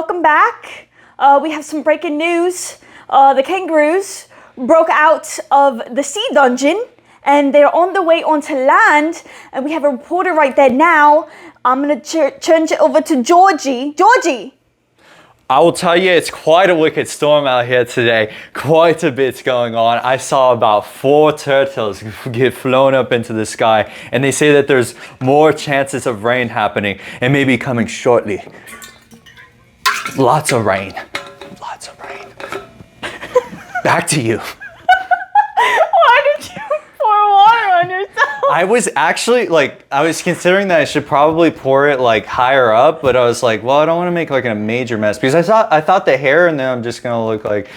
Welcome back. We have some breaking news. The kangaroos broke out of the sea dungeon and they're on the way onto land. And we have a reporter right there now. I'm going to change it over to Georgie. Georgie! I will tell you, it's quite a wicked storm out here today. Quite a bit's going on. I saw about 4 turtles get flown up into the sky, and they say that there's more chances of rain happening and maybe coming shortly. Lots of rain. Lots of rain. Back to you. Why did you pour water on yourself? I was actually I was considering that I should probably pour it higher up, but I was like, well, I don't want to make a major mess because I thought the hair and then I'm just gonna look like,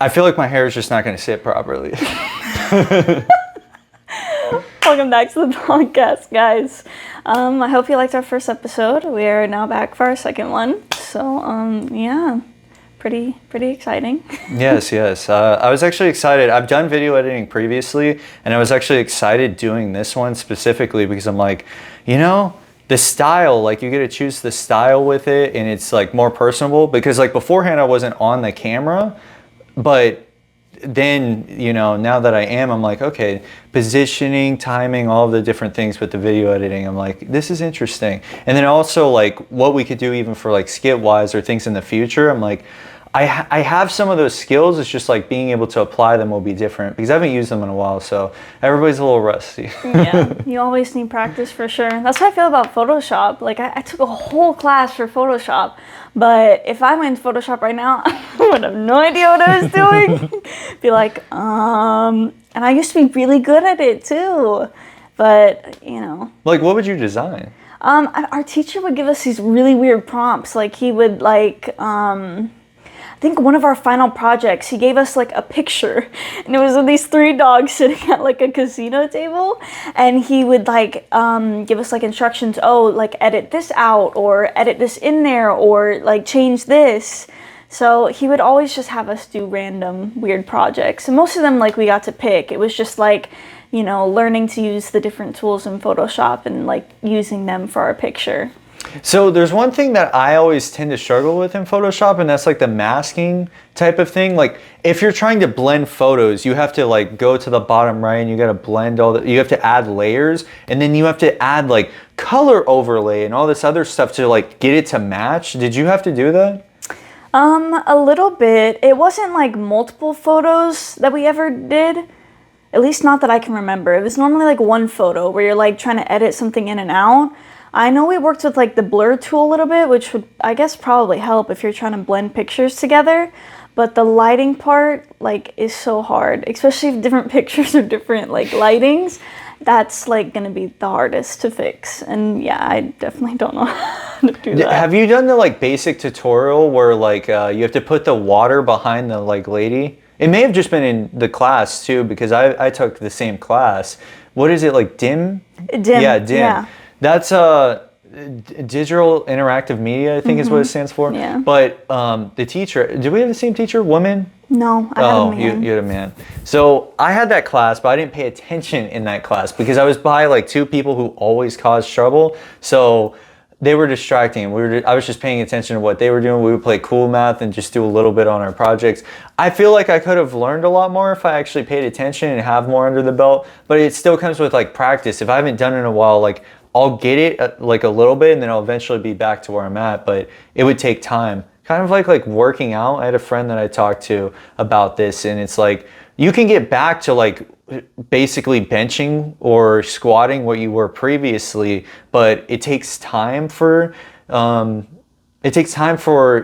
I feel like my hair is just not gonna sit properly. Welcome back to the podcast, guys. I hope you liked our first episode. We are now back for our second one. So yeah. Pretty exciting. Yes. I was actually excited. I've done video editing previously, and I was actually excited doing this one specifically because I'm like, the style, you get to choose the style with it, and it's more personable because beforehand I wasn't on the camera, but then, now that I am, I'm like, okay, positioning, timing, all of the different things with the video editing, I'm like, this is interesting. And then also what we could do even for skit wise or things in the future, I'm like, I have some of those skills. It's just being able to apply them will be different because I haven't used them in a while. So everybody's a little rusty. Yeah, you always need practice for sure. That's how I feel about Photoshop. I took a whole class for Photoshop, but if I went to Photoshop right now, I would have no idea what I was doing. Be like, and I used to be really good at it too, but what would you design? Our teacher would give us these really weird prompts. He would I think one of our final projects, he gave us a picture, and it was of these 3 dogs sitting at a casino table, and he would give us instructions, edit this out, or edit this in there, or change this. So he would always just have us do random weird projects, and most of them we got to pick. It was just learning to use the different tools in Photoshop and using them for our picture. So there's one thing that I always tend to struggle with in Photoshop, and that's the masking type of thing. If you're trying to blend photos, you have to go to the bottom right and you got to blend you have to add layers, and then you have to add color overlay and all this other stuff to get it to match. Did you have to do that? A little bit. It wasn't multiple photos that we ever did. At least not that I can remember. It was normally one photo where you're trying to edit something in and out. I know we worked with the blur tool a little bit, which would, I guess, probably help if you're trying to blend pictures together. But the lighting part, is so hard, especially if different pictures are different, lightings. That's, gonna be the hardest to fix. And yeah, I definitely don't know how to do that. Have you done the, basic tutorial where, you have to put the water behind the, lady? It may have just been in the class, too, because I took the same class. What is it, DIM? DIM. Yeah, DIM. Yeah. That's digital interactive media, I think is what it stands for. Yeah. But the teacher, did we have the same teacher, woman? No, I had a man. You had a man. So I had that class, but I didn't pay attention in that class because I was by 2 people who always cause trouble. So they were distracting. I was just paying attention to what they were doing. We would play cool math and just do a little bit on our projects. I feel like I could have learned a lot more if I actually paid attention and have more under the belt. But it still comes with practice. If I haven't done it in a while, I'll get it a little bit and then I'll eventually be back to where I'm at, but it would take time. Kind of like working out. I had a friend that I talked to about this, and it's you can get back to basically benching or squatting what you were previously, but it takes time for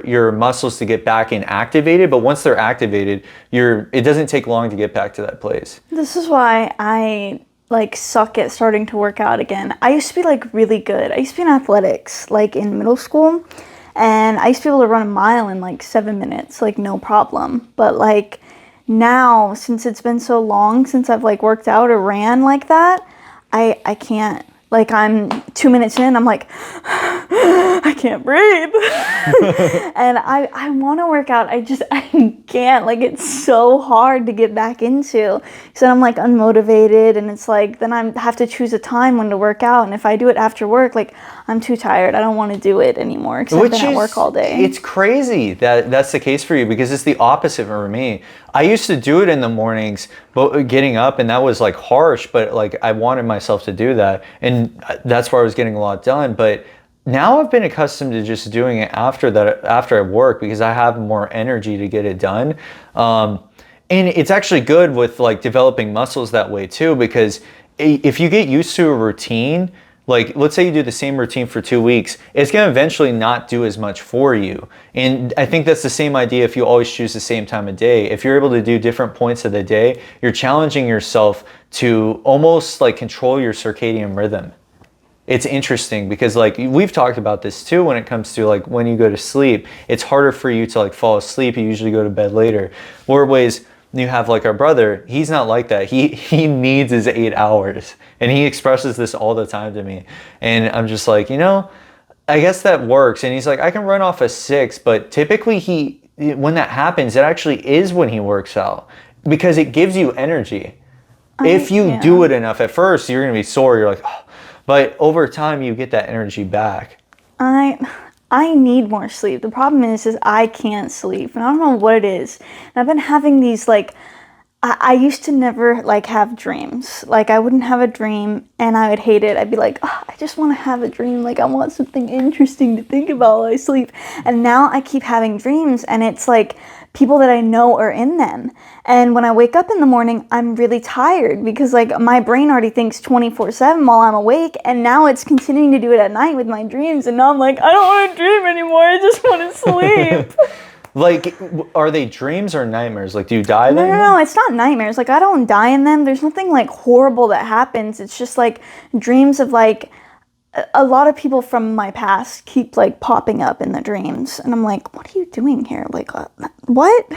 your muscles to get back and activated, but once they're activated, it doesn't take long to get back to that place. This is why I suck at starting to work out again. I used to be really good. I used to be in athletics in middle school, and I used to be able to run a mile in 7 minutes, no problem. But now, since it's been so long since I've worked out or ran that, I can't. I'm 2 minutes in, I'm I can't breathe. And I want to work out. I can't. Like, it's so hard to get back into. So I'm like unmotivated, and it's like, then I have to choose a time when to work out. And if I do it after work, like, I'm too tired. I don't want to do it anymore because I've been at work all day. It's crazy that that's the case for you, because it's the opposite for me. I used to do it in the mornings, but getting up, and that was like harsh, but like I wanted myself to do that, and that's where I was getting a lot done. But now I've been accustomed to just doing it after I work, because I have more energy to get it done. And it's actually good with like developing muscles that way too, because if you get used to a routine, like let's say you do the same routine for 2 weeks, it's going to eventually not do as much for you. And I think that's the same idea if you always choose the same time of day. If you're able to do different points of the day, you're challenging yourself to almost like control your circadian rhythm. It's interesting because like we've talked about this too when it comes to like when you go to sleep. It's harder for you to like fall asleep. You usually go to bed later. Whereas you have like our brother, he's not like that. He needs his 8 hours, and he expresses this all the time to me. And I'm just like, I guess that works. And he's like, I can run off a 6, but typically when that happens, it actually is when he works out, because it gives you energy. If you do it enough, at first you're gonna be sore. You're like, oh. But over time you get that energy back. I need more sleep. The problem is I can't sleep, and I don't know what it is. And I've been having these like, I used to never like have dreams. Like I wouldn't have a dream and I would hate it. I'd be like, oh, I just want to have a dream. Like I want something interesting to think about while I sleep. And now I keep having dreams, and it's like people that I know are in them. And when I wake up in the morning, I'm really tired because like my brain already thinks 24/7 while I'm awake, and now it's continuing to do it at night with my dreams. And now I'm like, I don't want to dream anymore. I just want to sleep. Like, are they dreams or nightmares? Like, do you die then? No, it's not nightmares. Like, I don't die in them. There's nothing like horrible that happens. It's just like dreams of like, a lot of people from my past keep like popping up in the dreams, and I'm like, what are you doing here? Like, what?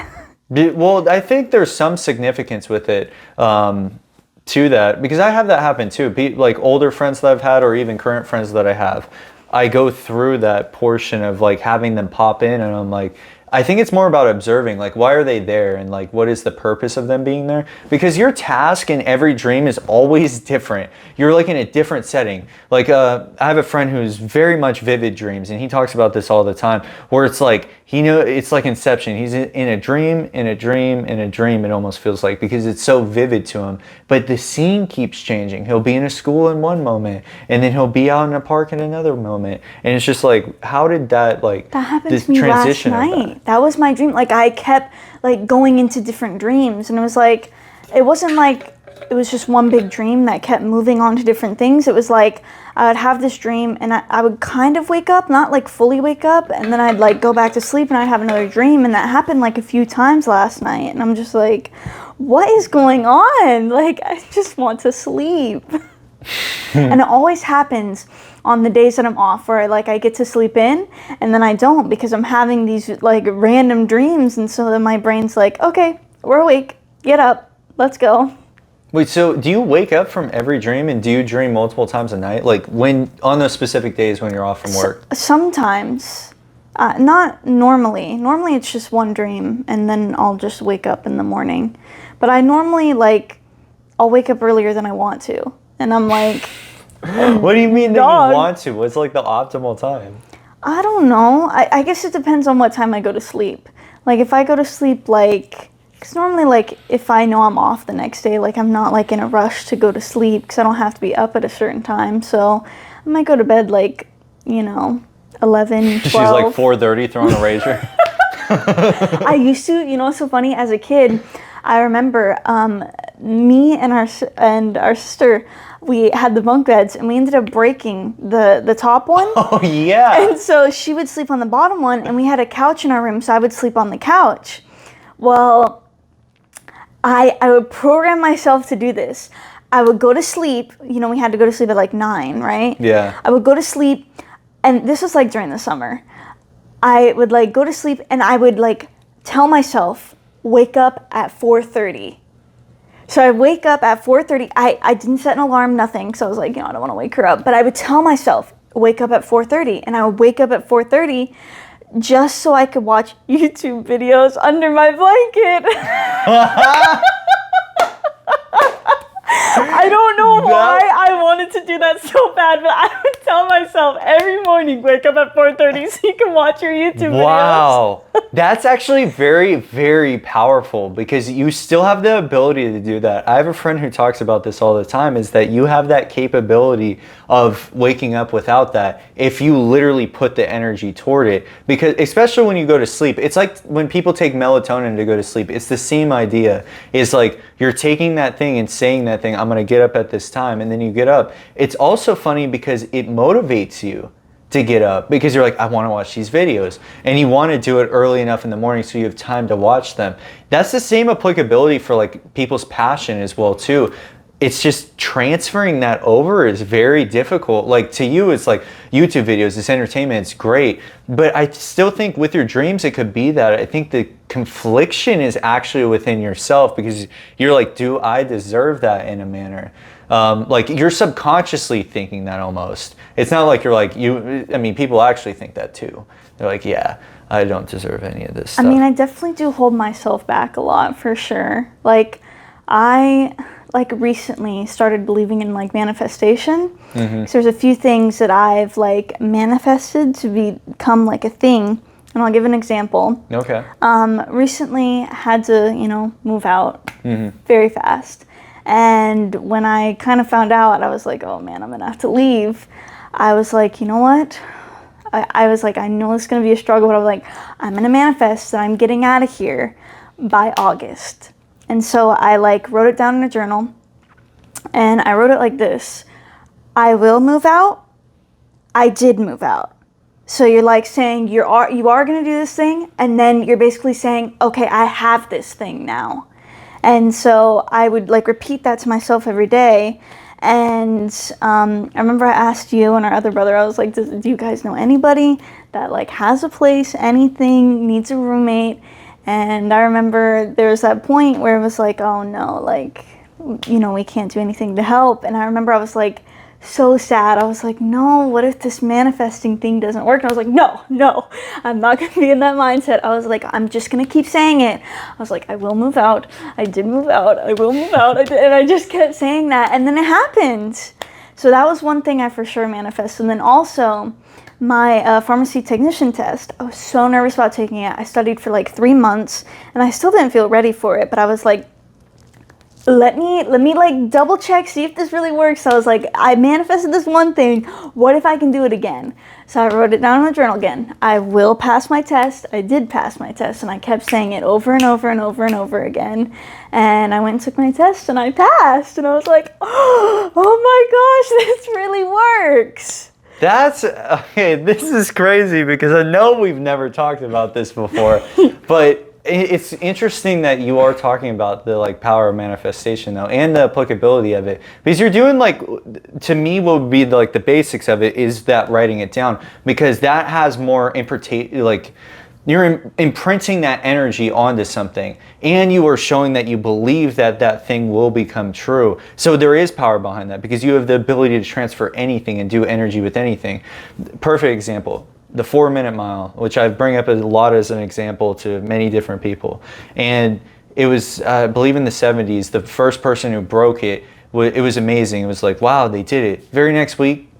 Well, I think there's some significance with it to that, because I have that happen too. Like older friends that I've had, or even current friends that I have, I go through that portion of like having them pop in, and I'm like, I think it's more about observing, like, why are they there, and like, what is the purpose of them being there? Because your task in every dream is always different. You're like in a different setting. Like, I have a friend who's very much vivid dreams, and he talks about this all the time, where it's like, it's like Inception. He's in a dream, in a dream, in a dream, it almost feels like, because it's so vivid to him. But the scene keeps changing. He'll be in a school in one moment, and then he'll be out in a park in another moment. And it's just like, how did that, like, that happened to me last night. That was my dream. Like, I kept like going into different dreams, and it was like, it wasn't like it was just one big dream that kept moving on to different things. It was like I would have this dream, and I would kind of wake up, not like fully wake up, and then I'd like go back to sleep, and I'd have another dream. And that happened like a few times last night, and I'm just like, what is going on? Like, I just want to sleep. And it always happens on the days that I'm off, where I get to sleep in, and then I don't, because I'm having these like random dreams. And so then my brain's like, okay, we're awake, get up, let's go. Wait, so do you wake up from every dream, and do you dream multiple times a night? Like, when, on those specific days when you're off from work? Sometimes. Not normally. Normally it's just one dream, and then I'll just wake up in the morning. But I normally, I'll wake up earlier than I want to. And I'm like, what do you mean that you want to? What's like the optimal time? I don't know. I guess it depends on what time I go to sleep. Like, if I go to sleep, because normally, if I know I'm off the next day, I'm not, in a rush to go to sleep, because I don't have to be up at a certain time. So I might go to bed, 11, 12. She's like 4:30 throwing a razor. I used to, what's so funny? As a kid, I remember me and our sister, we had the bunk beds, and we ended up breaking the top one. Oh, yeah. And so she would sleep on the bottom one, and we had a couch in our room, so I would sleep on the couch. Well, I would program myself to do this. I would go to sleep. We had to go to sleep at 9, right? Yeah. I would go to sleep, and this was during the summer. I would go to sleep, and I would tell myself, wake up at 4:30. So I wake up at 4:30. I didn't set an alarm, nothing. So I was like, I don't want to wake her up. But I would tell myself, wake up at 4:30, and I would wake up at 4:30 just so I could watch YouTube videos under my blanket. I don't know why I wanted to do that so bad, but I would tell myself every morning, wake up at 4:30 so you can watch your YouTube videos. Wow. That's actually very, very powerful because you still have the ability to do that. I have a friend who talks about this all the time, is that you have that capability of waking up without that if you literally put the energy toward it. Because especially when you go to sleep, it's like when people take melatonin to go to sleep, it's the same idea. It's like you're taking that thing and saying that thing, I'm going to get up at this time, and then you get up. It's also funny because it motivates you to get up because you're like, I want to watch these videos, and you want to do it early enough in the morning so you have time to watch them. That's the same applicability for like people's passion as well too. It's just transferring that over is very difficult. Like to you, it's like YouTube videos, it's entertainment, it's great. But I still think with your dreams, it could be that. I think the confliction is actually within yourself because you're like, do I deserve that in a manner? Like you're subconsciously thinking that almost. It's not like you're like, people actually think that too. They're like, yeah, I don't deserve any of this stuff. I mean, I definitely do hold myself back a lot for sure. Like I recently started believing in like manifestation. So there's a few things that I've like manifested to become like a thing. And I'll give an example. Okay. Recently had to, move out very fast. And when I kind of found out, I was like, oh man, I'm gonna have to leave. I was like, you know what? I was like, I know it's gonna be a struggle, but I was like, I'm gonna manifest that I'm getting out of here by August. And so I like wrote it down in a journal, and I wrote it like this: I will move out. I did move out. So you're like saying you are going to do this thing, and then you're basically saying, okay, I have this thing now. And so I would like repeat that to myself every day. And I remember I asked you and our other brother, I was like, do you guys know anybody that like has a place, anything, needs a roommate? And I remember there was that point where it was like, oh no, like, we can't do anything to help. And I remember I was like, so sad. I was like, no, what if this manifesting thing doesn't work? And I was like, no, I'm not going to be in that mindset. I was like, I'm just going to keep saying it. I was like, I will move out. I did move out. I will move out. And I just kept saying that. And then it happened. So that was one thing I for sure manifested. And then also my pharmacy technician test, I was so nervous about taking it. I studied for like 3 months and I still didn't feel ready for it. But I was like, let me like double check, see if this really works. So I was like, I manifested this one thing. What if I can do it again? So I wrote it down in the journal again. I will pass my test. I did pass my test, and I kept saying it over and over and over and over again. And I went and took my test, and I passed. And I was like, oh my gosh, this really works. That's okay. This is crazy because I know we've never talked about this before, but it's interesting that you are talking about the like power of manifestation though, and the applicability of it, because you're doing like, to me, what would be the, like the basics of it is that writing it down, because that has more like you're imprinting that energy onto something, and you are showing that you believe that that thing will become true. So there is power behind that because you have the ability to transfer anything and do energy with anything. Perfect example. The 4-minute mile, which I bring up a lot as an example to many different people. And it was, I believe in the 70s, the first person who broke it, it was amazing. It was like, wow, they did it. Very next week,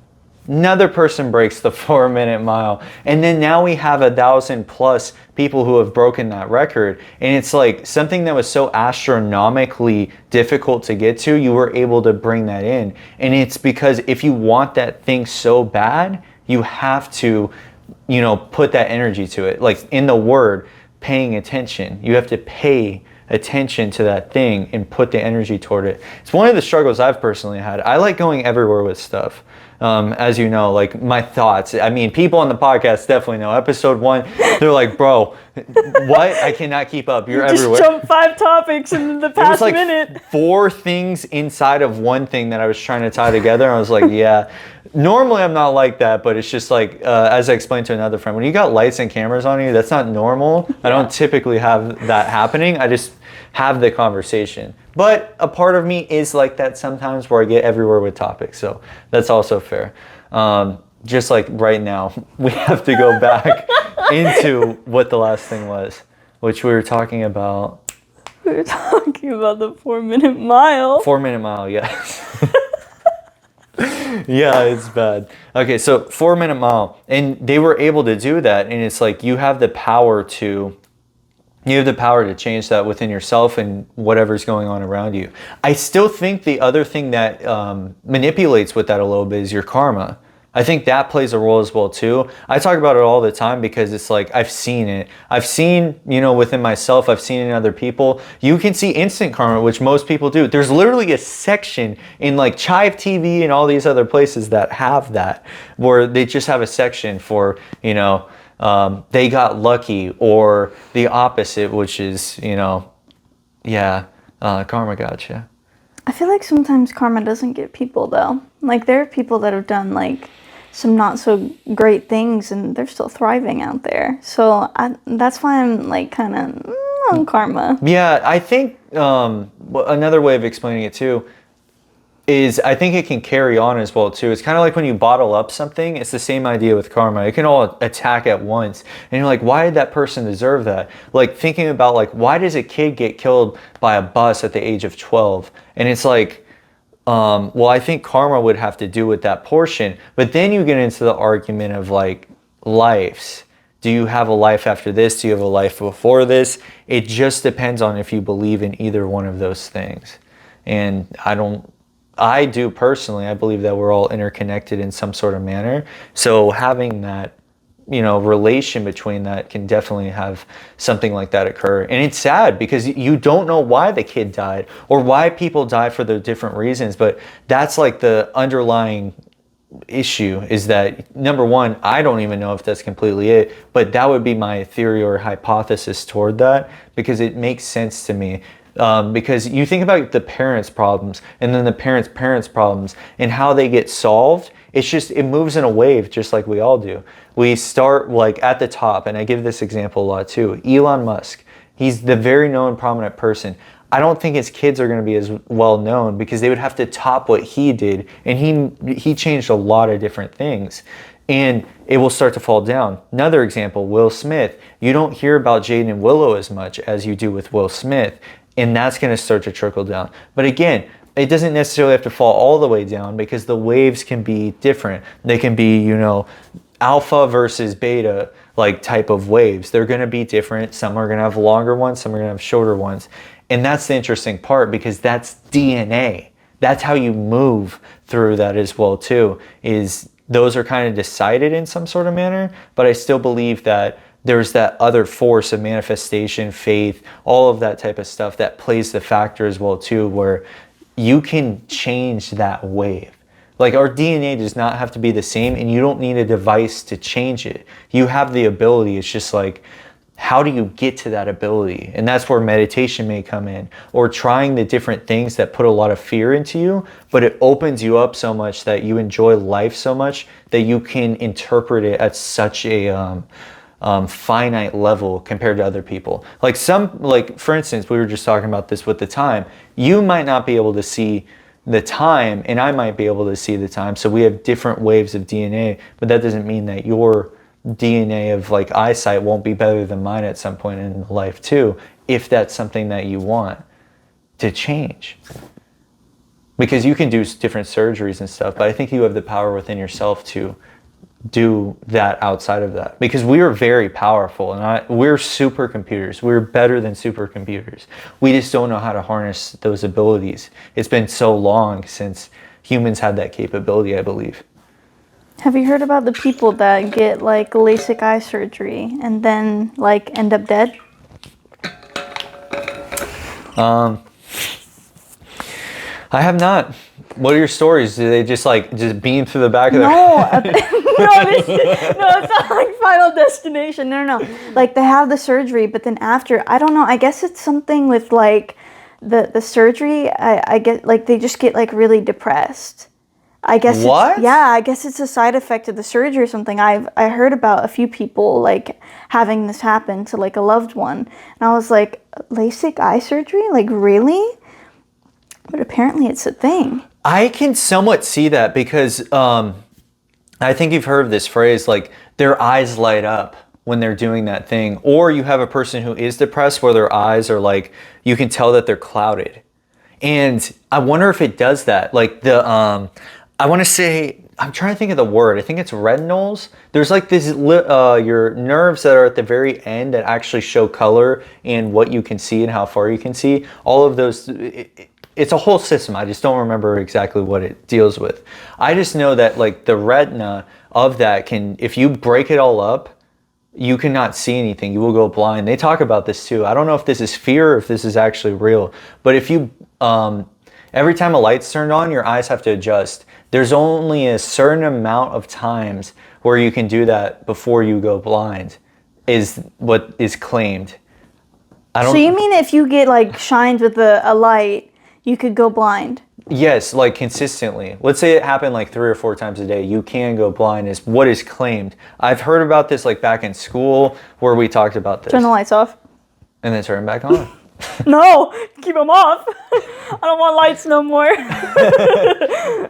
another person breaks the 4-minute mile. And then now we have 1,000+ people who have broken that record. And it's like something that was so astronomically difficult to get to, you were able to bring that in. And it's because if you want that thing so bad, you have to put that energy to it. Like in the word, paying attention. You have to pay attention to that thing and put the energy toward it. It's one of the struggles I've personally had. I like going everywhere with stuff. As you know, like my thoughts. I mean, people on the podcast definitely know. Episode 1, they're like, bro, what? I cannot keep up. You're everywhere. Just jumped 5 topics in the past minute. 4 things inside of one thing that I was trying to tie together. And I was like, yeah. Normally I'm not like that, but it's just like, as I explained to another friend, when you got lights and cameras on you, that's not normal. Yeah. I don't typically have that happening. I just have the conversation. But a part of me is like that sometimes, where I get everywhere with topics. So that's also fair. just like right now, we have to go back into what the last thing was, which we were talking about. We were talking about the 4-minute mile. 4-minute mile, yes. Yeah, it's bad. Okay, so 4-minute mile. And they were able to do that. And it's like you have the power to change that within yourself and whatever's going on around you. I still think the other thing that manipulates with that a little bit is your karma. I think that plays a role as well too. I talk about it all the time because it's like I've seen it. I've seen, within myself, I've seen it in other people. You can see instant karma, which most people do. There's literally a section in like Chive TV and all these other places that have that, where they just have a section for, they got lucky, or the opposite, which is, karma gotcha. I feel like sometimes karma doesn't get people though. Like there are people that have done like some not so great things and they're still thriving out there. So that's why I'm like kind of on karma. Yeah, I think another way of explaining it too is I think it can carry on as well too. It's kind of like when you bottle up something, it's the same idea with karma. It can all attack at once. And you're like, why did that person deserve that? Like thinking about like, why does a kid get killed by a bus at the age of 12? And it's like, I think karma would have to do with that portion. But then you get into the argument of like lives. Do you have a life after this? Do you have a life before this? It just depends on if you believe in either one of those things. And I do personally. I believe that we're all interconnected in some sort of manner. So having that, relation between that can definitely have something like that occur. And it's sad because you don't know why the kid died or why people die for the different reasons. But that's like the underlying issue is that, number one, I don't even know if that's completely it, but that would be my theory or hypothesis toward that, because it makes sense to me. Because you think about the parents' problems and then the parents' problems and how they get solved. It moves in a wave just like we all do. We start like at the top, and I give this example a lot too. Elon Musk, he's the very known prominent person. I don't think his kids are going to be as well known because they would have to top what he did, and he changed a lot of different things. And it will start to fall down. Another example, Will Smith. You don't hear about Jaden and Willow as much as you do with Will Smith. And that's going to start to trickle down. But again, it doesn't necessarily have to fall all the way down because the waves can be different. They can be, alpha versus beta like type of waves. They're going to be different. Some are going to have longer ones, some are going to have shorter ones. And that's the interesting part because that's DNA. That's how you move through that as well too, is those are kind of decided in some sort of manner. But I still believe that there's that other force of manifestation, faith, all of that type of stuff that plays the factor as well too, where you can change that wave. Like our DNA does not have to be the same, and you don't need a device to change it. You have the ability. It's just like, how do you get to that ability? And that's where meditation may come in, or trying the different things that put a lot of fear into you, but it opens you up so much that you enjoy life so much that you can interpret it at such a finite level compared to other people. Like for instance, we were just talking about this with the time. You might not be able to see the time, and I might be able to see the time. So we have different waves of DNA, but that doesn't mean that your DNA of like eyesight won't be better than mine at some point in life too, if that's something that you want to change. Because you can do different surgeries and stuff, but I think you have the power within yourself to do that outside of that, because we are very powerful, and we're supercomputers. We're better than supercomputers. We just don't know how to harness those abilities. It's been so long since humans had that capability, I believe. Have you heard about the people that get like LASIK eye surgery and then like end up dead? I have not. What are your stories? Do they just beam through the back of their it's not like Final Destination. No. Like they have the surgery, but then after, I don't know. I guess it's something with like the surgery. I get like they just get like really depressed. I guess. What? I guess it's a side effect of the surgery or something. I heard about a few people like having this happen to like a loved one, and I was like, LASIK eye surgery? Like really? But apparently it's a thing. I can somewhat see that because I think you've heard of this phrase, like their eyes light up when they're doing that thing. Or you have a person who is depressed where their eyes are like, you can tell that they're clouded. And I wonder if it does that. Like I want to say, I'm trying to think of the word. I think it's retinols. There's like this, your nerves that are at the very end that actually show color and what you can see and how far you can see. All of those, it's a whole system. I just don't remember exactly what it deals with. I just know that like the retina of that can, if you break it all up, you cannot see anything. You will go blind. They talk about this too. I don't know if this is fear or if this is actually real. But if you, every time a light's turned on, your eyes have to adjust. There's only a certain amount of times where you can do that before you go blind, is what is claimed. So you mean if you get like shined with a light, you could go blind? Yes, like consistently. Let's say it happened like 3 or 4 times a day. You can go blind is what is claimed. I've heard about this like back in school where we talked about this. Turn the lights off. And then turn them back on. No, keep them off. I don't want lights no more.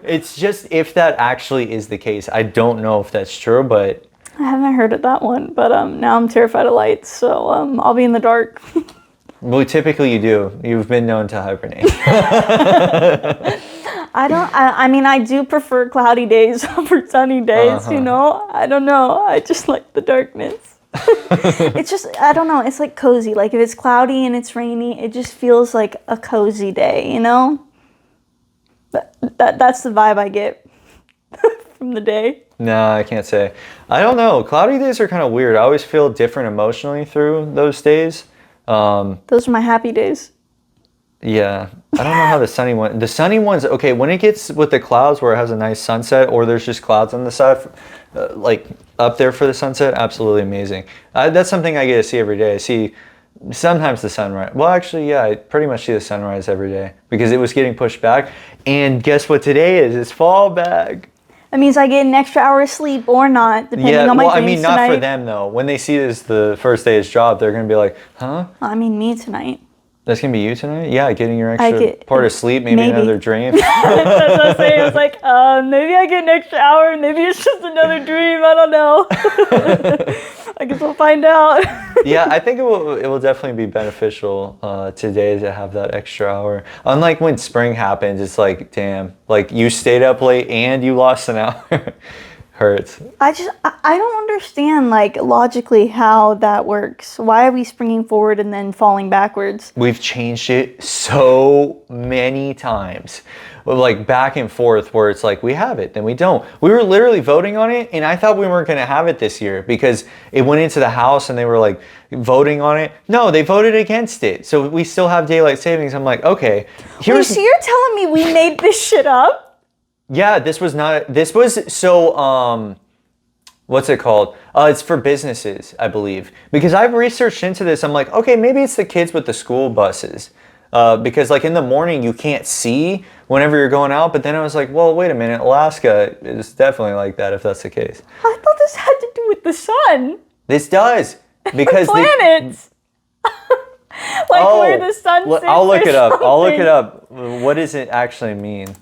It's just if that actually is the case. I don't know if that's true, but... I haven't heard of that one, but now I'm terrified of lights, so I'll be in the dark. Well, typically you do. You've been known to hibernate. I mean, I do prefer cloudy days over sunny days, you know? I don't know. I just like the darkness. It's just, I don't know. It's like cozy. Like if it's cloudy and it's rainy, it just feels like a cozy day, you know? That's the vibe I get from the day. No, I can't say. I don't know. Cloudy days are kind of weird. I always feel different emotionally through those days. Those are my happy days. Yeah. I don't know how the sunny ones, okay, when it gets with the clouds where it has a nice sunset or there's just clouds on the side, like up there for the sunset, absolutely amazing. That's something I get to see every day. I see sometimes the sunrise. Well, actually, yeah, I pretty much see the sunrise every day because it was getting pushed back. And guess what today is? It's fall back. That means I get an extra hour of sleep or not, depending on my dreams I mean, not tonight. for them, though. When they see this the first day of his job, they're going to be like, huh? I mean, me tonight. That's going to be you tonight? Yeah, getting your extra part of sleep, maybe another dream. That's what I was saying. I was like, maybe I get an extra hour. Maybe it's just another dream. I don't know. I guess we'll find out. Yeah, I think it will definitely be beneficial today to have that extra hour. Unlike when spring happens, it's like, damn, like you stayed up late and you lost an hour. Hurts. I don't understand, like, logically how that works. Why are we springing forward and then falling backwards? We've changed it so many times. Like back and forth where it's like we have it, then we don't. We were literally voting on it and I thought we weren't going to have it this year because it went into the House and they were like voting on it. No, they voted against it. So we still have daylight savings. I'm like, okay. Wait, so you're telling me we made this shit up? Yeah, this was so, what's it called? It's for businesses, I believe. Because I've researched into this. I'm like, okay, maybe it's the kids with the school buses. Because like in the morning, you can't see whenever you're going out. But then I was like, well, wait a minute. Alaska is definitely like that if that's the case. I thought this had to do with the sun. This does. Because planets. Where the sun sits. I'll look it up. Something. I'll look it up. What does it actually mean?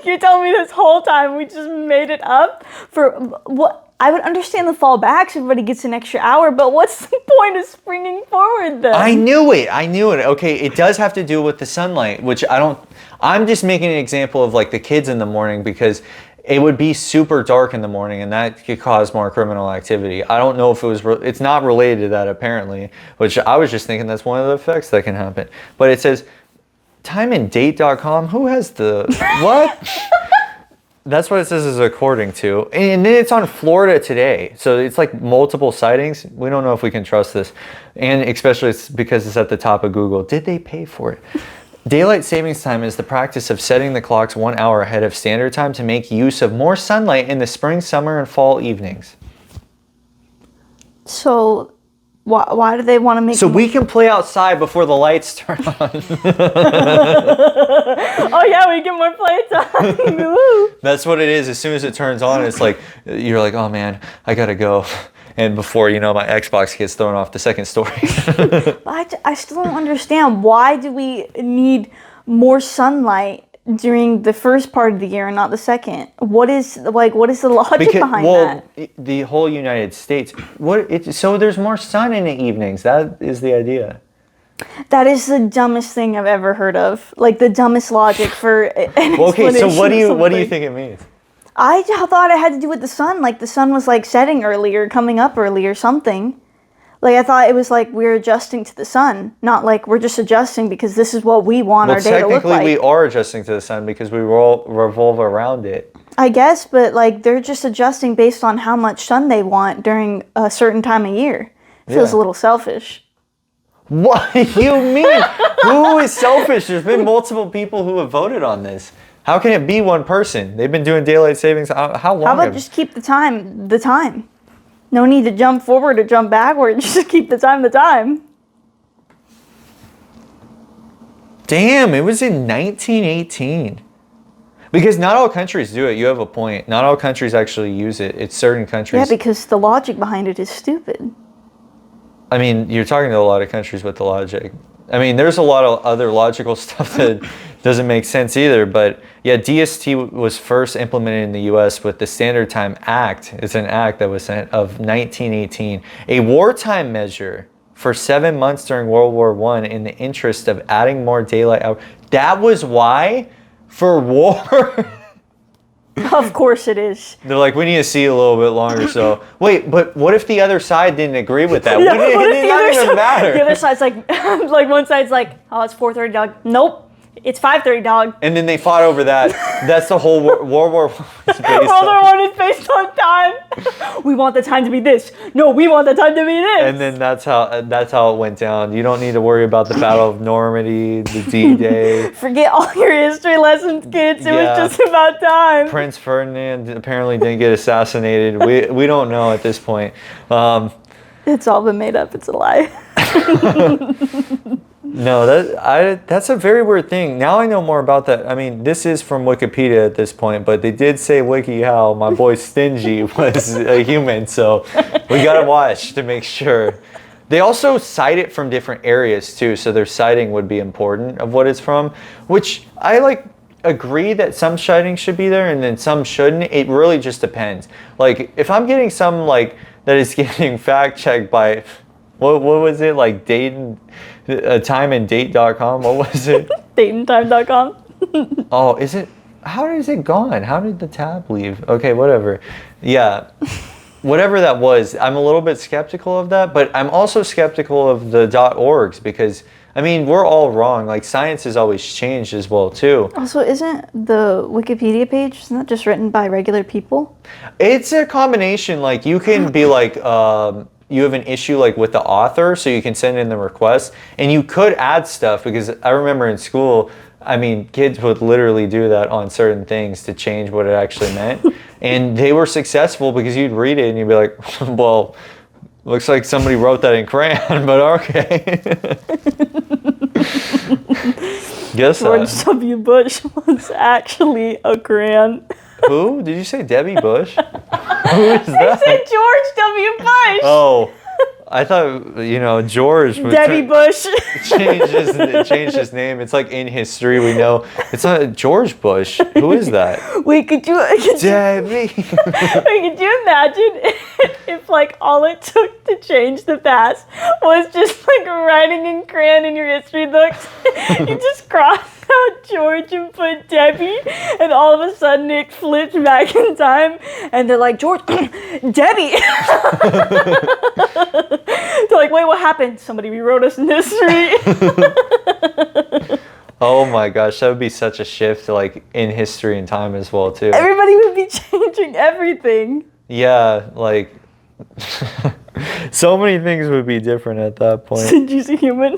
You're telling me this whole time we just made it up for what? I would understand the fall back so everybody gets an extra hour, but what's the point of springing forward then? I knew it. Okay, it does have to do with the sunlight, which I'm just making an example of like the kids in the morning because it would be super dark in the morning and that could cause more criminal activity. I don't know if it's not related to that apparently, which I was just thinking that's one of the effects that can happen. But it says, timeanddate.com, who has the, what? That's what it says is according to. And then it's on Florida today. So it's like multiple sightings. We don't know if we can trust this. And especially it's because it's at the top of Google. Did they pay for it? Daylight savings time is the practice of setting the clocks 1 hour ahead of standard time to make use of more sunlight in the spring, summer, and fall evenings. So why do they want to make... So we can play outside before the lights turn on. Oh yeah, we get more playtime. That's what it is. As soon as it turns on, it's like, you're like, oh man, I gotta go. And before you know, my Xbox gets thrown off the second story. I still don't understand. Why do we need more sunlight during the first part of the year and not the second? What is the logic behind that? The whole United States. So there's more sun in the evenings. That is the idea. That is the dumbest thing I've ever heard of. Like the dumbest logic for an Okay, so what do you something. think it means? I thought it had to do with the sun. Like the sun was like setting early or coming up early or something. Like I thought it was like we're adjusting to the sun, not like we're just adjusting because this is what we want our day to look like. Technically we are adjusting to the sun because we revolve around it. I guess, but like they're just adjusting based on how much sun they want during a certain time of year. It feels a little selfish. What do you mean? Who is selfish? There's been multiple people who have voted on this. How can it be one person? They've been doing daylight savings. How long? How about just keep the time? No need to jump forward or jump backward. Just keep the time. Damn, it was in 1918. Because not all countries do it. You have a point. Not all countries actually use it. It's certain countries. Yeah, because the logic behind it is stupid. I mean, you're talking to a lot of countries with the logic. I mean, there's a lot of other logical stuff that doesn't make sense either. But yeah, DST was first implemented in the U.S. with the Standard Time Act. It's an act that was sent of 1918, a wartime measure for 7 months during World War I in the interest of adding more daylight hours. That was why, for war. Of course it is. They're like, we need to see a little bit longer. So wait, but what if the other side didn't agree with that? Yeah, It did not even matter. The other side's like, like one side's like, oh, it's 4:30, dog. Nope, it's 5:30, dog. And then they fought over that. That's the whole World War I is based World War I is based on time. We want the time to be this. No, we want the time to be this. And then that's how it went down. You don't need to worry about the Battle of Normandy, the D-Day. Forget all your history lessons, kids. It was just about time. Prince Ferdinand apparently didn't get assassinated. We don't know at this point. It's all been made up. It's a lie. No, that's a very weird thing. Now I know more about that. I mean, this is from Wikipedia at this point, but they did say WikiHow, my boy Stingy, was a human, so we gotta watch to make sure. They also cite it from different areas too, so their citing would be important of what it's from, which I agree that some citing should be there and then some shouldn't. It really just depends. Like if I'm getting some that is getting fact checked by what was it, like timeanddate.com? What was it? Dateandtime.com. Oh, is it? How is it gone? How did the tab leave? Okay, whatever. Yeah, whatever that was, I'm a little bit skeptical of that, but I'm also skeptical of the .orgs because, I mean, we're all wrong. Like, science has always changed as well, too. Also, isn't the Wikipedia page, isn't that just written by regular people? It's a combination. Like, you can be like, you have an issue with the author, so you can send in the request, and you could add stuff because I remember in school, I mean, kids would literally do that on certain things to change what it actually meant, and they were successful because you'd read it and you'd be like, well, looks like somebody wrote that in crayon, but okay. Guess George W. Bush was actually a crayon. Who? Did you say Debbie Bush? Who is that? I said George W. Bush. Oh, I thought, George would Debbie Bush. change his name. It's like in history we know. It's not George Bush. Who is that? Wait, could you Debbie. could you imagine if all it took to change the past was just writing in crayon in your history books? You just cross out George and put Debbie, and all of a sudden it flips back in time, and they're like, George, Debbie. They're like, wait, what happened? Somebody rewrote us in history. Oh my gosh, that would be such a shift in history and time as well too. Everybody would be changing everything. Yeah, so many things would be different at that point. Sinji's a human.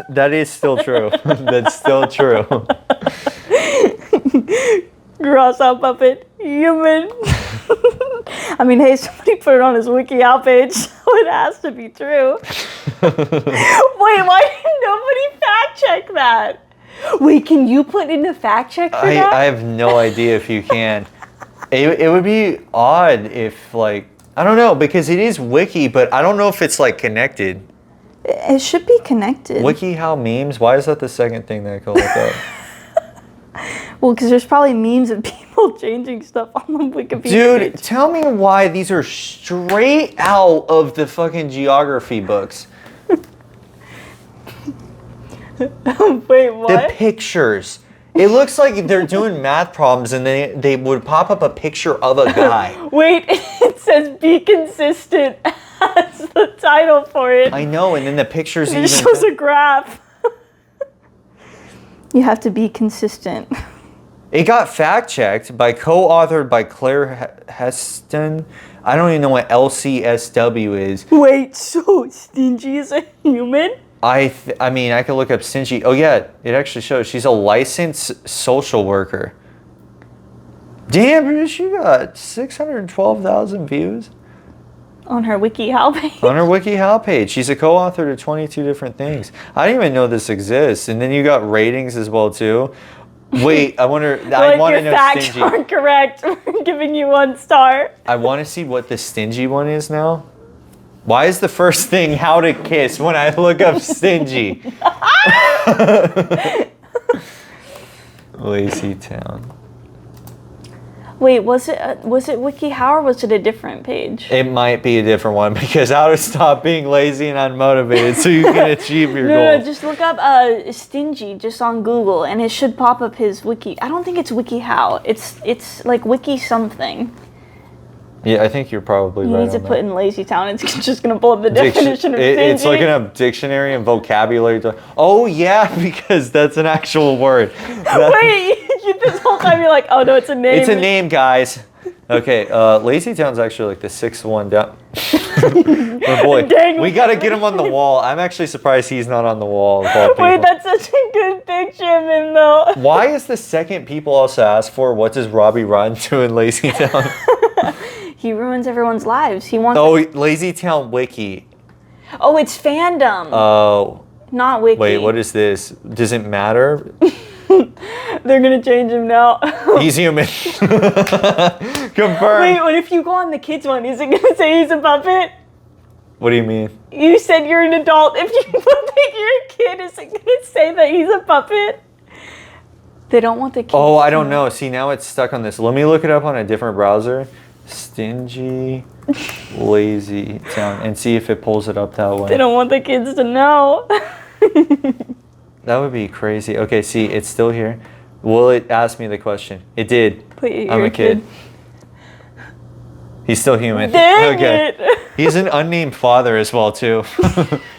That is still true. That's still true. Cross out puppet, human. I mean, hey, somebody put it on his WikiHow page, so it has to be true. Wait, why didn't nobody fact check that? Wait, can you put in a fact check for that? I have no idea if you can. It would be odd if I don't know, because it is wiki, but I don't know if it's connected. It should be connected. WikiHow memes? Why is that the second thing that I could look up? Well, because there's probably memes of people changing stuff on the Wikipedia Dude, page. tell me why these are straight out of the fucking geography books. Wait, what? The pictures. It looks like they're doing math problems and they would pop up a picture of a guy. Wait, it says be consistent as the title for it. I know, and then the pictures It even... shows a graph. You have to be consistent. It got fact-checked by co-authored by Claire Heston. I don't even know what LCSW is. Wait, so Stingy is a human? I mean, I could look up Stingy. Oh yeah, it actually shows she's a licensed social worker. Damn, dude, she got 612,000 views On her WikiHow page. on her WikiHow page. She's a co-author to 22 different things. I didn't even know this exists. And then you got ratings as well too. Wait, I wonder. I want to know your facts Stingy. aren't correct. We're giving you 1 star. I want to see what the Stingy one is now. Why is the first thing how to kiss when I look up Stingy? Lazy Town. Wait, was it WikiHow or was it a different page? It might be a different one because how to stop being lazy and unmotivated so you can achieve your No, goals. just look up Stingy just on Google and it should pop up his wiki. I don't think it's WikiHow. It's like wiki something. Yeah, I think you're probably You right. need to on put that. in Lazy Town. It's just gonna pull up the definition of stingy. It's looking up dictionary and vocabulary. Oh yeah, because that's an actual word. Wait, this whole time you're like, oh no, it's a name. It's a name, guys. Okay, Lazy Town's actually like the 6th one down. Oh boy, Dang. we gotta get him on the wall. I'm actually surprised he's not on the wall. Of all people. Wait, that's such a good picture of him though. Why is the second people also ask for what does Robbie Run do in Lazy Town? He ruins everyone's lives. He wants. Oh, Lazy Town Wiki. Oh, it's fandom, Oh, not wiki. wait, what is this? Does it matter? They're gonna change him now. He's human. Confirmed. Wait, what if you go on the kids one? Is it gonna say he's a puppet? What do you mean? You said you're an adult. If you look like you're a kid, is it gonna say that he's a puppet? They don't want the kids. Oh, I don't know. See, now it's stuck on this. Let me look it up on a different browser. Stingy Lazy Town and see if it pulls it up that way. They don't want the kids to know. That would be crazy. Okay, see, it's still here. Will it ask me the question? It did. But you're I'm a a kid. He's still human. Dang it. He's an unnamed father as well, too.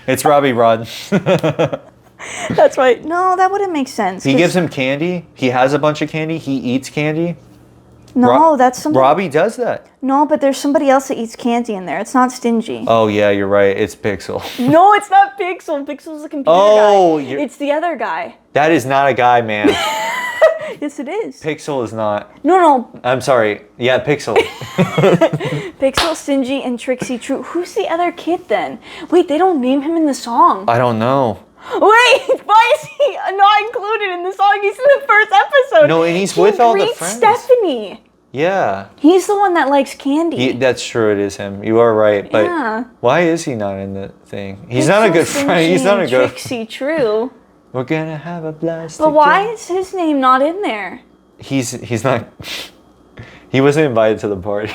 It's Robbie Rod. That's right. No, that wouldn't make sense. He 'cause- gives him candy. He has a bunch of candy. He eats candy. No, that's somebody. Robbie does that. No, but there's somebody else that eats candy in there. It's not Stingy. Oh, yeah, you're right. It's Pixel. No, it's not Pixel. Pixel's the computer Oh, guy. you're- It's the other guy. That is not a guy, man. Yes, it is. Pixel is not. No. I'm sorry. Yeah, Pixel. Pixel, Stingy, and Trixie True. Who's the other kid then? Wait, they don't name him in the song. I don't know. Wait, why is he not included in the song? He's in the first episode. No, and he's with all the greets friends. Stephanie. Yeah. He's the one that likes candy. That's true. It is him. You are right. But Yeah. why is he not in the thing? He's not a Pixel, good friend. Stingy, He's not a and good. Trixie True. We're gonna have a blast. But why together. is his name not in there? He's not. He wasn't invited to the party.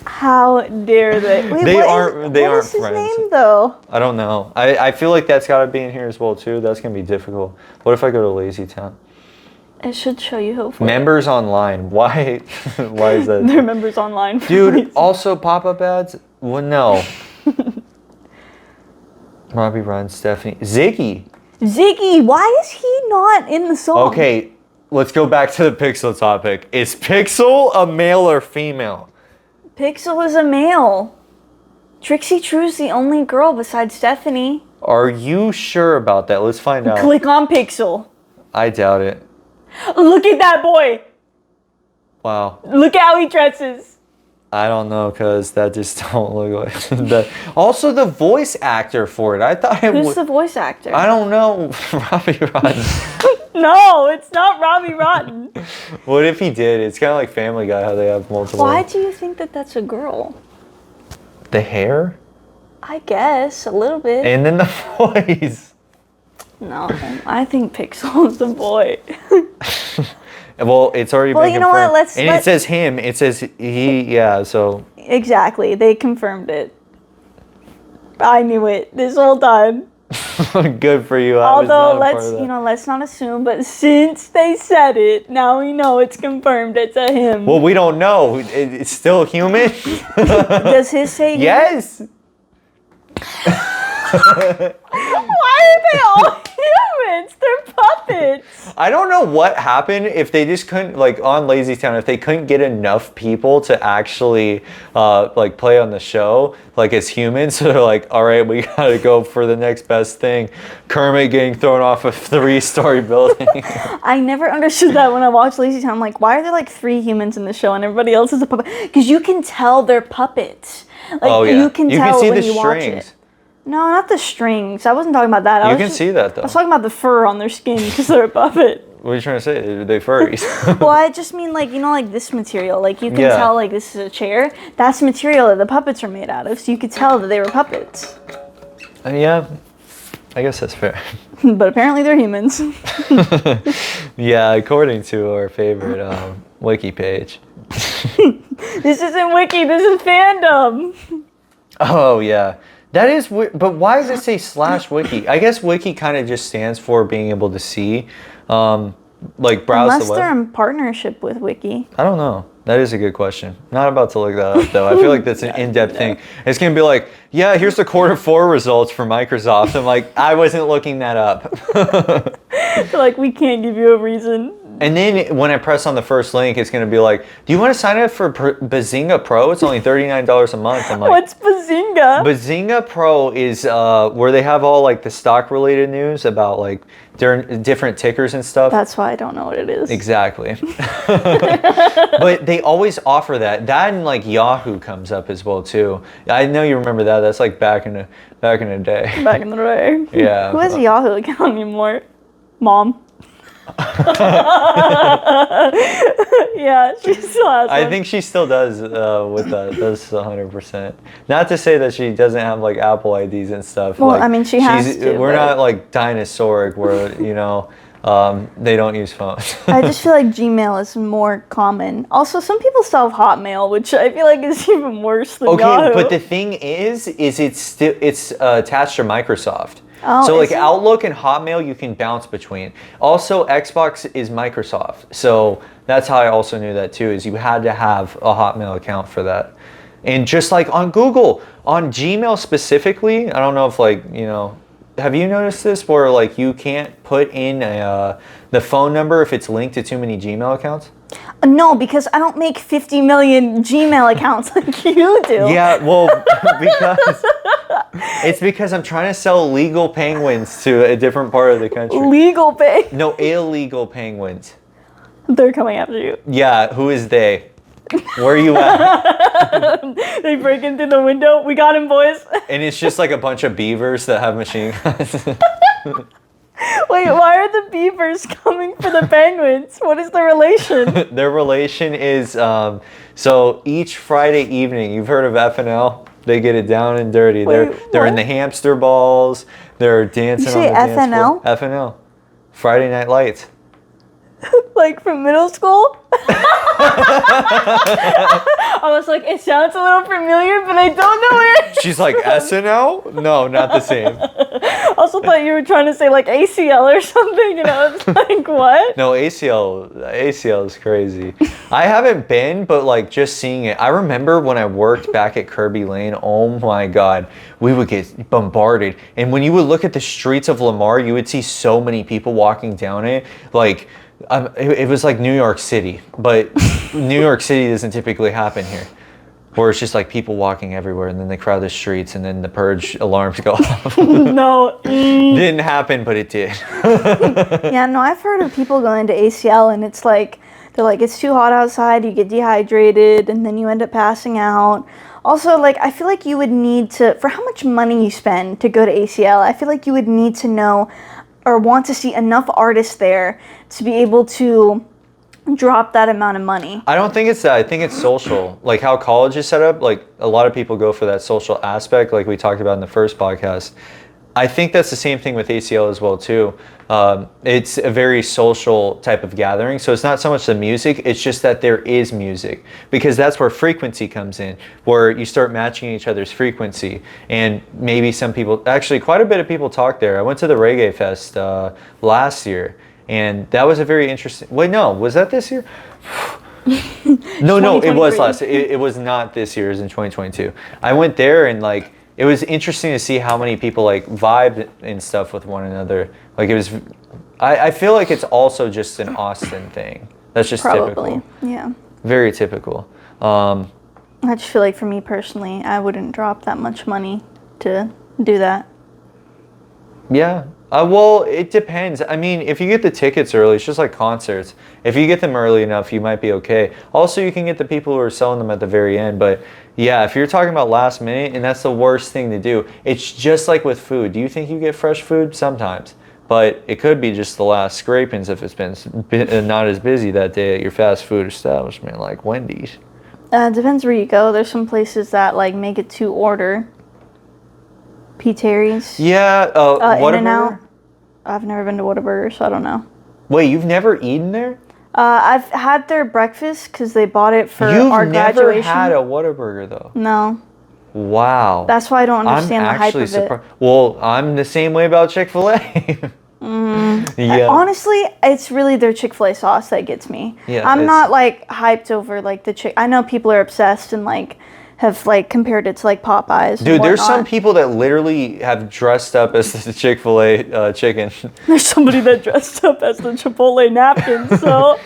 How dare they? Wait, They what aren't- they what aren't is his friends. name though? I don't know. I feel like that's got to be in here as well too. That's gonna be difficult. What if I go to Lazy Town? It should show you hopefully. Members online. Why? Why is that? They're members online. Dude, also pop-up ads? Well, no. Robbie Run, Stephanie. Ziggy. Ziggy, why is he not in the song? Okay, let's go back to the Pixel topic. Is Pixel a male or female? Pixel is a male. Trixie True's the only girl besides Stephanie. Are you sure about that? Let's find out. Click on Pixel. I doubt it. Look at that boy. Wow. Look at how he dresses. I don't know, because that just don't look like that. Also, the voice actor for it. I thought it Who's was... the voice actor? I don't know. Robbie Rotten. No, it's not Robbie Rotten. What if he did? It's kind of like Family Guy, how they have multiple... Why do you think that that's a girl? The hair? I guess, a little bit. And then the voice. No, I think Pixel is a boy. Well, it's already been you know confirmed. what? It says him. It says he. Yeah. So exactly, they confirmed it. I knew it this whole time. good for you. Although let's not assume, but since they said it, now we know it's confirmed. It's a him. Well, we don't know. It's still human. Does his say yes? Why are they all humans? They're puppets. I don't know what happened if they just couldn't, like on Lazy Town, if they couldn't get enough people to actually like play on the show, like as humans. So they're like, all right, we gotta go for the next best thing. Kermit getting thrown off a 3-story building. I never understood that when I watched Lazy Town. I'm like, why are there like 3 humans in the show and everybody else is a puppet? Because you can tell they're puppets. Like you can tell when you watch it. No, not the strings. I wasn't talking about that. You can see that though. I was talking about the fur on their skin because they're a puppet. What are you trying to say? Are they furries? Well, I just mean like, like this material. Like you can tell like this is a chair. That's material that the puppets are made out of. So you could tell that they were puppets. Yeah, I guess that's fair. But apparently they're humans. Yeah, according to our favorite wiki page. This isn't wiki, this is fandom. Oh, yeah. That is but why does it say /wiki? I guess wiki kind of just stands for being able to see, like browse Unless the web. they're in partnership with wiki. I don't know. That is a good question. Not about to look that up though. I feel like that's an in-depth thing. It's gonna be like, yeah, here's the Q4 results for Microsoft. I'm like, I wasn't looking that up. They're like, we can't give you a reason. And then when I press on the first link, it's going to be like, do you want to sign up for Bazinga Pro? It's only $39 a month. I'm like, what's Bazinga? Bazinga Pro is where they have all like the stock related news about like different tickers and stuff. That's why I don't know what it is. Exactly. But they always offer that. That and like Yahoo comes up as well too. I know you remember that. That's like back in the day. Back in the day. Yeah. Who has a Yahoo account anymore? Mom. Yeah, she still has one. I think she still does with that. That's 100%. Not to say that she doesn't have like Apple IDs and stuff. Well, like, I mean, she has to. We're not like dinosauric where, they don't use phones. I just feel like Gmail is more common. Also, some people still have Hotmail, which I feel like is even worse than Yahoo. But the thing is it's attached to Microsoft. Oh, so like Outlook and Hotmail you can bounce between. Also Xbox is Microsoft. So that's how I also knew that too, is you had to have a Hotmail account for that. And just like on Google, on Gmail specifically, I don't know if like, have you noticed this where like you can't put in the phone number if it's linked to too many Gmail accounts? No, because I don't make 50 million Gmail accounts like you do. Yeah, well, because I'm trying to sell legal penguins to a different part of the country. Legal pay. No, illegal penguins. They're coming after you. Yeah, who is they? Where are you at? They break into the window. We got him, boys. And it's just like a bunch of beavers that have machine guns. Wait, why are the beavers coming for the penguins? What is the relation? Their relation is, so each Friday evening, you've heard of FNL? They get it down and dirty. Wait, they're in the hamster balls. They're dancing You say on the dance FNL? floor. FNL. Friday Night Lights. Like from middle school? I was like, it sounds a little familiar, but I don't know it. She's like, SNL? No, not the same. I also thought you were trying to say like ACL or something, and I was like, what? No, ACL is crazy. I haven't been, but like just seeing it. I remember when I worked back at Kirby Lane, oh my God, we would get bombarded. And when you would look at the streets of Lamar, you would see so many people walking down it. Like, it was like New York City, but New York City doesn't typically happen here. Where it's just like people walking everywhere and then they crowd the streets and then the purge alarms go off. No. Didn't happen, but it did. Yeah, no, I've heard of people going to ACL and it's like, they're like, it's too hot outside, you get dehydrated, and then you end up passing out. Also, like, I feel like you would need to, for how much money you spend to go to ACL, I feel like you would need to know or want to see enough artists there to be able to drop that amount of money. I don't think it's that. I think it's social. Like how college is set up, like a lot of people go for that social aspect, like we talked about in the first podcast. I think that's the same thing with ACL as well too. It's a very social type of gathering, so it's not so much the music, it's just that there is music, because that's where frequency comes in, where you start matching each other's frequency. And maybe some people, actually quite a bit of people talk there. I went to the Reggae Fest last year, and that was a very interesting, wait, no, was that this year? No, it was last, it was not this year, it was in 2022. I went there, and like, it was interesting to see how many people like vibed and stuff with one another. Like it was, I feel like it's also just an Austin thing. That's just Probably, typical. yeah. Very typical. I just feel like for me personally, I wouldn't drop that much money to do that. Yeah. Well, it depends. I mean, if you get the tickets early, it's just like concerts. If you get them early enough, you might be okay. Also, you can get the people who are selling them at the very end. But yeah, if you're talking about last minute, and that's the worst thing to do. It's just like with food. Do you think you get fresh food? Sometimes. But it could be just the last scrapings if it's been not as busy that day at your fast food establishment like Wendy's. It depends where you go. There's some places that like make it to order. P. Terry's. Yeah, In-N-Out. I've never been to Whataburger, so I don't know. Wait, you've never eaten there? I've had their breakfast because they bought it for our graduation. You've never had a Whataburger though? No. Wow. That's why I don't understand the hype of it. Well, I'm the same way about Chick-fil-A. Yeah. Honestly, it's really their Chick-fil-A sauce that gets me. Yeah, I'm not like hyped over like the chick. I know people are obsessed and like have like compared it to like Popeyes. Dude, there's some people that literally have dressed up as the Chick-fil-A chicken. There's somebody that dressed up as the Chipotle napkin, so.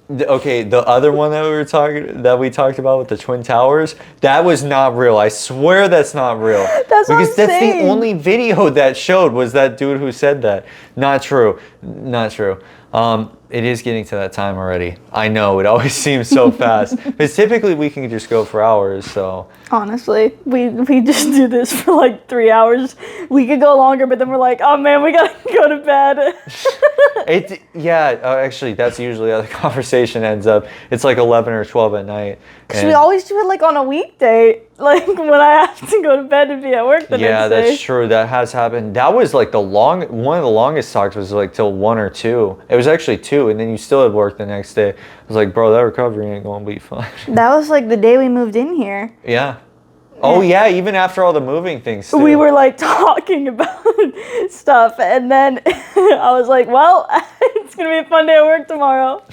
Okay, the other one that we talked about with the Twin Towers, that was not real. I swear that's not real. That's what I'm because that's saying. the only video that showed was that dude who said that. Not true. Not true. It is getting to that time already. I know, it always seems so fast. Because typically we can just go for hours, so. Honestly, we just do this for like 3 hours. We could go longer, but then we're like, oh man, we gotta go to bed. Actually, that's usually how the conversation ends up. It's like 11 or 12 at night. Because we always do it like on a weekday. Like when I have to go to bed and be at work the next day. Yeah, that's true. That has happened. That was like one of the longest talks was like till 1 or 2. It was actually 2, and then you still had work the next day. I was like, bro, that recovery ain't gonna be fun. That was like the day we moved in here. Yeah. Oh yeah, even after all the moving things too. We were like talking about stuff, and then I was like, well, it's gonna be a fun day at work tomorrow.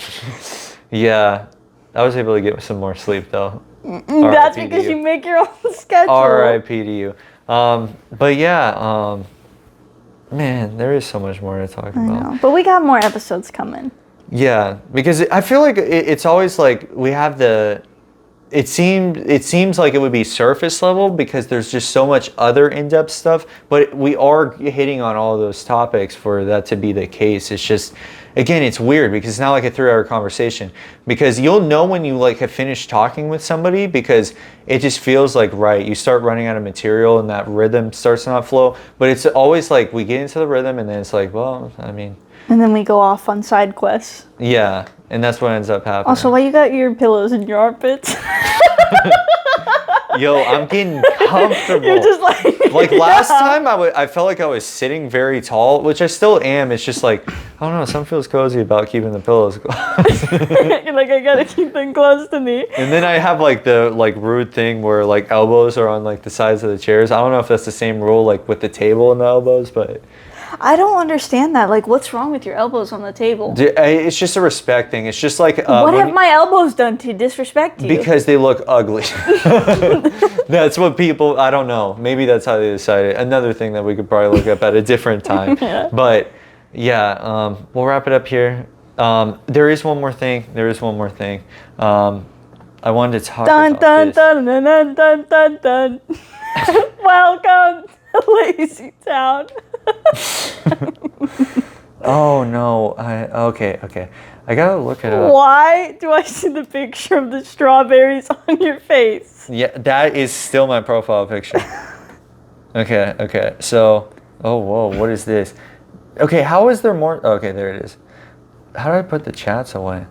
Yeah. I was able to get some more sleep though. That's because you make your own schedule. R.I.P. to you. But yeah, man, there is so much more to talk about. I know. But we got more episodes coming. Yeah, because I feel like it's always like we have the. It seems like it would be surface level because there's just so much other in-depth stuff, but we are hitting on all of those topics for that to be the case. It's just, again, it's weird because it's not like a 3-hour conversation, because you'll know when you like have finished talking with somebody because it just feels like right. You start running out of material and that rhythm starts to not flow, but it's always like we get into the rhythm and then it's like, well, I mean. And then we go off on side quests. Yeah, and that's what ends up happening. Also, why you got your pillows in your armpits? Yo, I'm getting comfortable. You're just like last time I felt like I was sitting very tall, which I still am. It's just like, I don't know, something feels cozy about keeping the pillows close. You're like, I gotta keep them close to me. And then I have like the rude thing where like elbows are on like the sides of the chairs. I don't know if that's the same rule like with the table and the elbows, but I don't understand that. Like, what's wrong with your elbows on the table? It's just a respect thing. It's just like what have my elbows done to disrespect you? Because they look ugly. That's what people. I don't know. Maybe that's how they decided. Another thing that we could probably look up at a different time. Yeah. But yeah, we'll wrap it up here. There is one more thing. I wanted to talk about this. Dun dun dun dun dun dun. Welcome to Lazy Town. Oh no! Okay. I gotta look it up. Why do I see the picture of the strawberries on your face? Yeah, that is still my profile picture. Okay. So, oh whoa, what is this? Okay, how is there more? Okay, there it is. How do I put the chats away?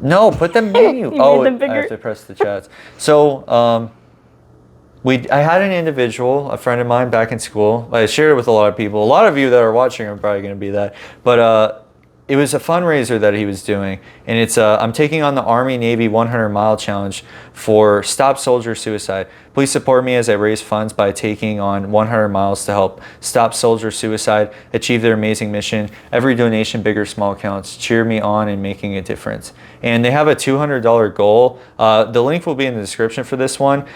No, put the menu. You made them I bigger. have to press the chats. So, I had an individual, a friend of mine back in school. I shared it with a lot of people. A lot of you that are watching are probably going to be that. But it was a fundraiser that he was doing, and it's I'm taking on the Army Navy 100-mile challenge for Stop Soldier Suicide. Please support me as I raise funds by taking on 100 miles to help stop soldier suicide, achieve their amazing mission. Every donation, big or small, counts. Cheer me on in making a difference. And they have a $200 goal. The link will be in the description for this one.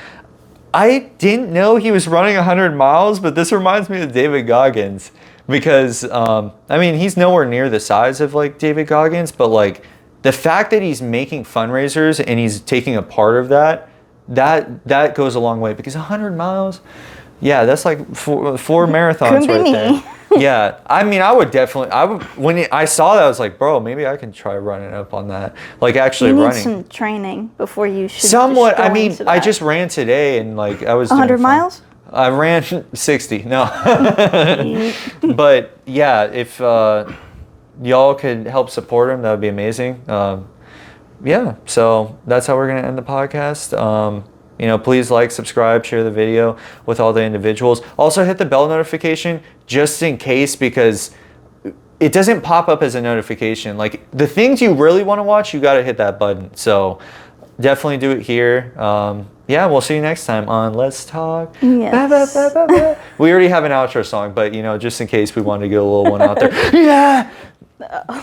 I didn't know he was running 100 miles, but this reminds me of David Goggins. Because, I mean, he's nowhere near the size of, like, David Goggins, but, like, the fact that he's making fundraisers and he's taking a part of that goes a long way. Because 100 miles, yeah, that's like four marathons right there. Yeah, I mean, when I saw that, I was like, bro, maybe I can try running up on that. Like, actually running. You need some training before you should. Somewhat, I mean, I just ran today and, like, I was 100 miles? I ran 60, no. But yeah, if y'all could help support him, that would be amazing. Yeah, so that's how we're going to end the podcast. You know, please like, subscribe, share the video with all the individuals. Also hit the bell notification just in case, because it doesn't pop up as a notification. Like, the things you really want to watch, you got to hit that button. So definitely do it here. Yeah, we'll see you next time on Let's Talk. Yes. We already have an outro song, but, you know, just in case we wanted to get a little one out there. Yeah.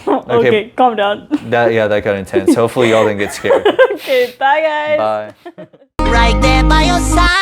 Okay, calm down. That got intense. Hopefully y'all didn't get scared. Okay, bye guys. Bye. Right there by your side.